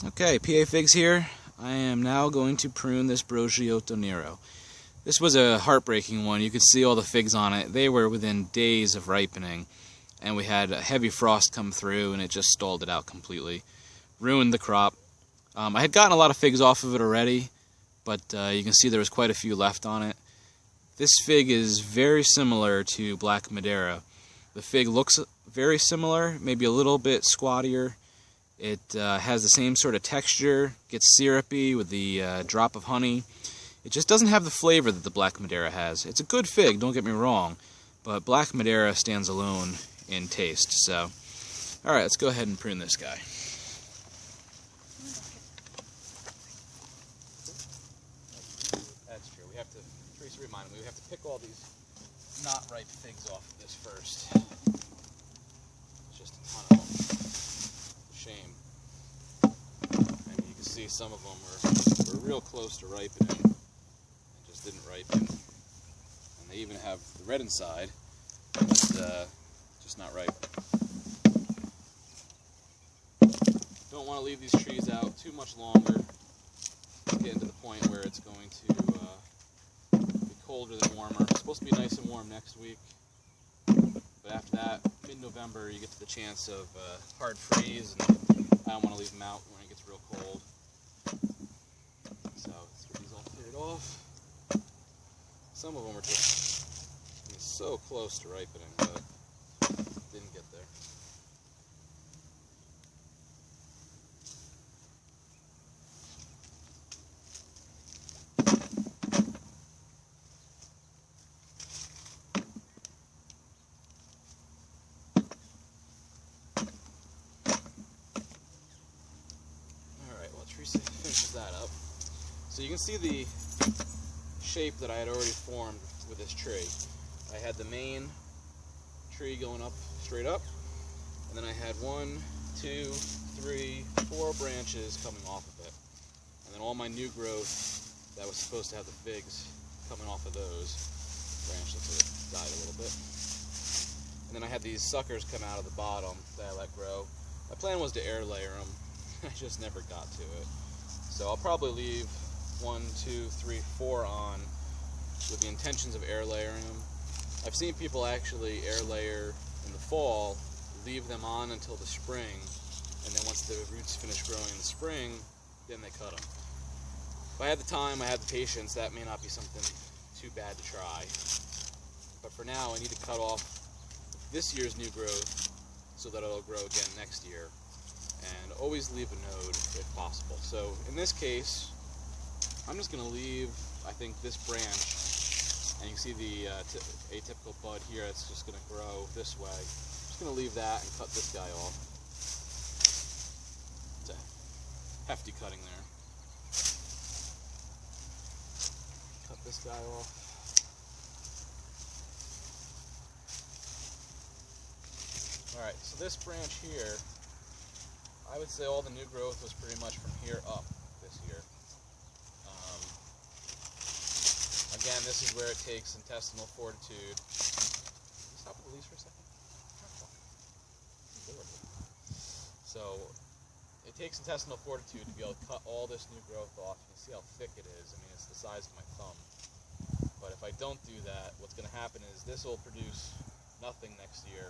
Okay, PA Figs here. I am now going to prune this Brogiotto Nero. This was a heartbreaking one. You could see all the figs on it. They were within days of ripening, and we had a heavy frost come through and it just stalled it out completely. Ruined the crop. I had gotten a lot of figs off of it already, but you can see there was quite a few left on it. This fig is very similar to Black Madeira. The fig looks very similar, maybe a little bit squattier. It has the same sort of texture, gets syrupy with the drop of honey. It just doesn't have the flavor that the Black Madeira has. It's a good fig, don't get me wrong, but Black Madeira stands alone in taste. So, alright, let's go ahead and prune this guy. That's true. We have to, Teresa reminded me, we have to pick all these not ripe figs off of this first. It's just a ton of them. Shame. And you can see some of them were real close to ripening and just didn't ripen. And they even have the red inside, but just not ripe. Don't want to leave these trees out too much longer. It's getting to the point where it's going to be colder than warmer. It's supposed to be nice and warm next week. But after that, mid-November, you get to the chance of hard freeze, and I don't want to leave them out when it gets real cold. So let's get these all cleared off. Some of them are just so close to ripening, but didn't get there. Finish that up. So you can see the shape that I had already formed with this tree. I had the main tree going up straight up, and then I had 1, 2, 3, 4 branches coming off of it, and then all my new growth that was supposed to have the figs coming off of those branches that died a little bit. And then I had these suckers come out of the bottom that I let grow. My plan was to air layer them. I just never got to it. So I'll probably leave 1, 2, 3, 4 on with the intentions of air layering them. I've seen people actually air layer in the fall, leave them on until the spring, and then once the roots finish growing in the spring, then they cut them. If I had the time, I had the patience, that may not be something too bad to try. But for now, I need to cut off this year's new growth so that it'll grow again next year. And always leave a node if possible. So in this case, I'm just going to leave, I think, this branch, and you can see the atypical bud here, it's just going to grow this way. I'm just going to leave that and cut this guy off. It's a hefty cutting there. Cut this guy off. Alright, so this branch here, I would say all the new growth was pretty much from here up this year. Again, this is where it takes intestinal fortitude. Stop with the leaves for a second. So, it takes intestinal fortitude to be able to cut all this new growth off. You can see how thick it is. I mean, it's the size of my thumb. But if I don't do that, what's going to happen is this will produce nothing next year.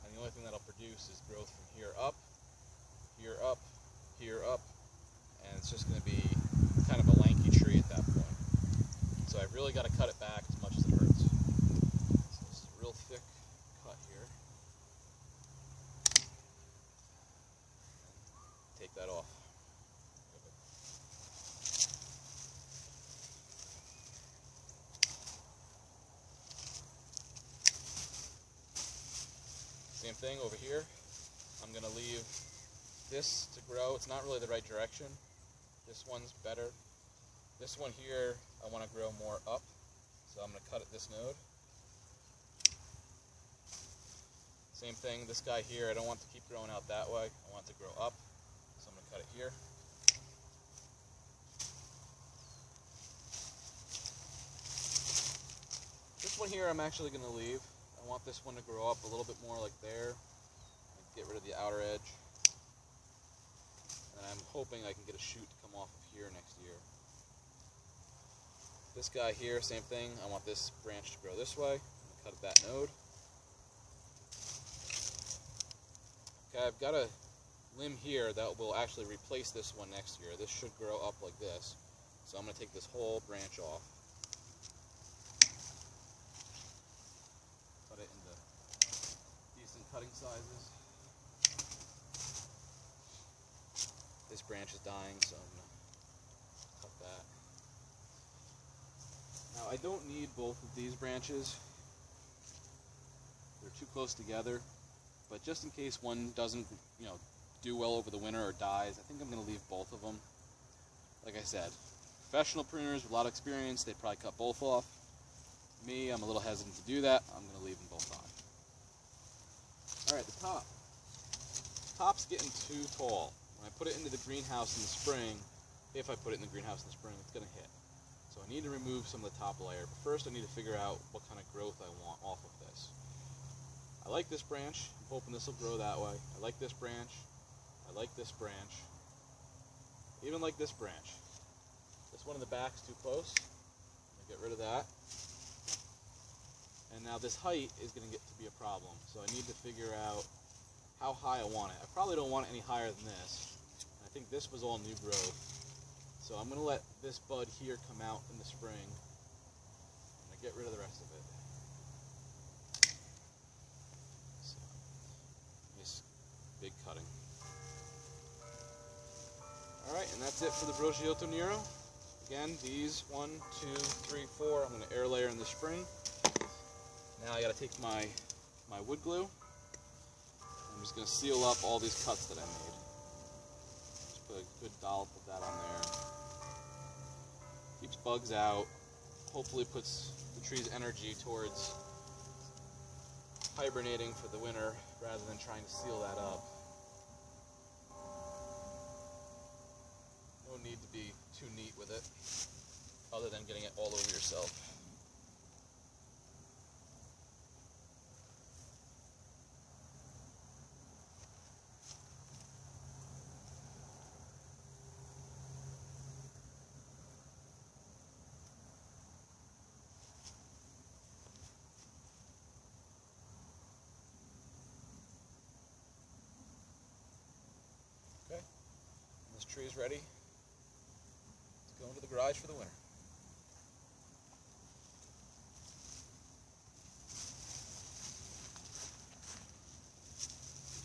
And the only thing that'll produce is growth from here up, here up, here up, and it's just going to be kind of a lanky tree at that point. So I've really got to cut it back as much as it hurts. So it's a real thick cut here. Take that off. Same thing over here. I'm going to leave this to grow. It's not really the right direction. This one's better. This one here, I want to grow more up, so I'm going to cut at this node. Same thing, this guy here, I don't want to keep growing out that way. I want it to grow up, so I'm going to cut it here. This one here I'm actually going to leave. I want this one to grow up a little bit more like there. Get rid of the outer edge. And I'm hoping I can get a shoot to come off of here next year. This guy here, same thing. I want this branch to grow this way. I'm going to cut at that node. Okay, I've got a limb here that will actually replace this one next year. This should grow up like this. So I'm going to take this whole branch off. Cut it into decent cutting sizes. This branch is dying, so I'm going to cut that. Now I don't need both of these branches. They're too close together. But just in case one doesn't, do well over the winter or dies, I think I'm going to leave both of them. Like I said, professional pruners with a lot of experience, they'd probably cut both off. Me, I'm a little hesitant to do that. I'm going to leave them both on. Alright, the top. Top's getting too tall. When I put it into the greenhouse in the spring, if I put it in the greenhouse in the spring, it's going to hit. So I need to remove some of the top layer. But first I need to figure out what kind of growth I want off of this. I like this branch. I'm hoping this will grow that way. I like this branch. I like this branch. I even like this branch. This one in the back's too close. I'm going to get rid of that. And now this height is going to get to be a problem. So I need to figure out how high I want it. I probably don't want it any higher than this. I think this was all new growth. So I'm going to let this bud here come out in the spring. I'm going to get rid of the rest of it. So, nice big cutting. Alright, and that's it for the Brogiotto Nero. Again, these 1, 2, 3, 4, I'm going to air layer in the spring. Now I got to take my wood glue. I'm just going to seal up all these cuts that I made. Just put a good dollop of that on there. Keeps bugs out. Hopefully puts the tree's energy towards hibernating for the winter rather than trying to seal that up. No need to be too neat with it, other than getting it all over yourself. Okay, this tree is ready to go into the garage for the winter.